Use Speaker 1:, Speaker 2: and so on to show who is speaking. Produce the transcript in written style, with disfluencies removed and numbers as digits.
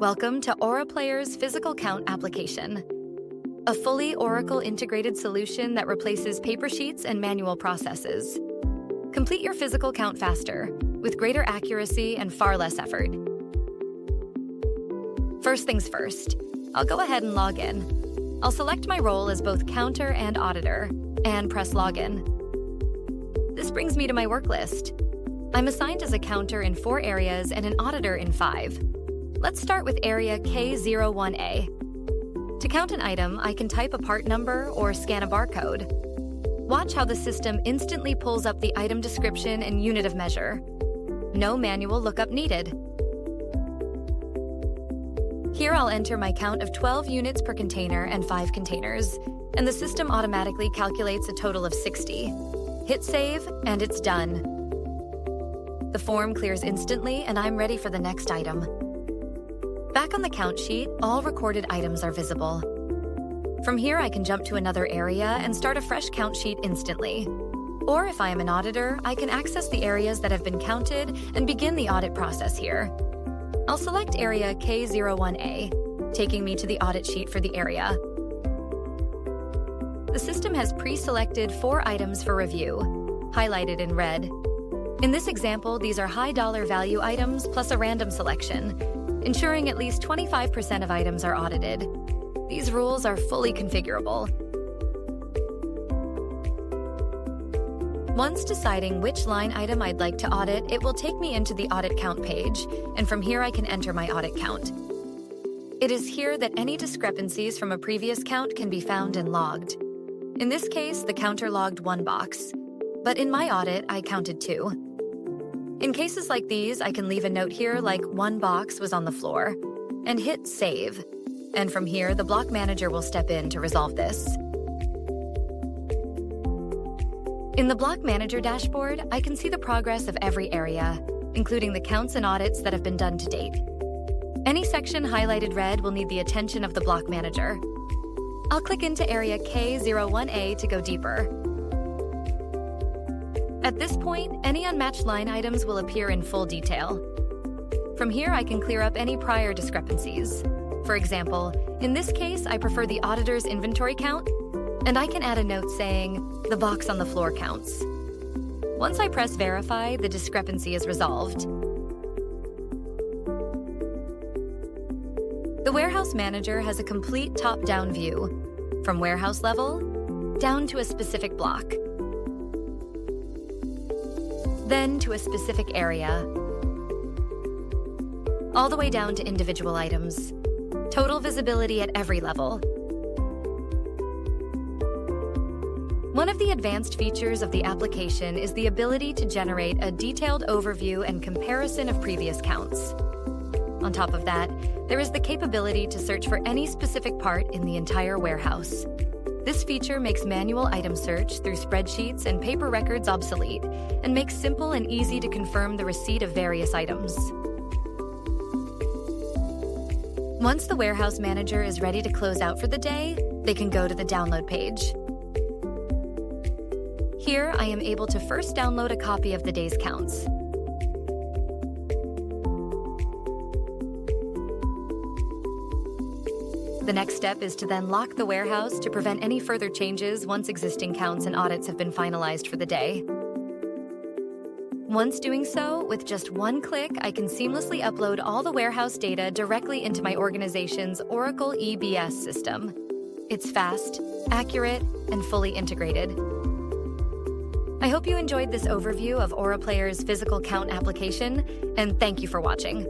Speaker 1: Welcome to AuraPlayer's Physical Count application, a fully Oracle integrated solution that replaces paper sheets and manual processes. Complete your physical count faster, with greater accuracy and far less effort. First things first, I'll go ahead and log in. I'll select my role as both counter and auditor, and press Login. This brings me to my work list. I'm assigned as a counter in 4 areas and an auditor in 5. Let's start with area K01A. To count an item, I can type a part number or scan a barcode. Watch how the system instantly pulls up the item description and unit of measure. No manual lookup needed. Here I'll enter my count of 12 units per container and 5 containers, and the system automatically calculates a total of 60. Hit save, and it's done. The form clears instantly, and I'm ready for the next item. Back on the count sheet, all recorded items are visible. From here, I can jump to another area and start a fresh count sheet instantly. Or if I am an auditor, I can access the areas that have been counted and begin the audit process here. I'll select area K01A, taking me to the audit sheet for the area. The system has pre-selected 4 items for review, highlighted in red. In this example, these are high dollar value items plus a random selection, ensuring at least 25% of items are audited. These rules are fully configurable. Once deciding which line item I'd like to audit, it will take me into the audit count page, and from here I can enter my audit count. It is here that any discrepancies from a previous count can be found and logged. In this case, the counter logged 1 box, but in my audit, I counted 2. In cases like these, I can leave a note here like 1 box was on the floor, and hit save. And from here, the block manager will step in to resolve this. In the block manager dashboard, I can see the progress of every area, including the counts and audits that have been done to date. Any section highlighted red will need the attention of the block manager. I'll click into area K01A to go deeper. At this point, any unmatched line items will appear in full detail. From here, I can clear up any prior discrepancies. For example, in this case, I prefer the auditor's inventory count, and I can add a note saying, "The box on the floor counts." Once I press verify, the discrepancy is resolved. The warehouse manager has a complete top-down view, from warehouse level down to a specific block, then to a specific area, all the way down to individual items. Total visibility at every level. One of the advanced features of the application is the ability to generate a detailed overview and comparison of previous counts. On top of that, there is the capability to search for any specific part in the entire warehouse. This feature makes manual item search through spreadsheets and paper records obsolete, and makes simple and easy to confirm the receipt of various items. Once the warehouse manager is ready to close out for the day, they can go to the download page. Here, I am able to first download a copy of the day's counts. The next step is to then lock the warehouse to prevent any further changes once existing counts and audits have been finalized for the day. Once doing so, with just 1 click, I can seamlessly upload all the warehouse data directly into my organization's Oracle EBS system. It's fast, accurate, and fully integrated. I hope you enjoyed this overview of AuraPlayer's Physical Count application, and thank you for watching.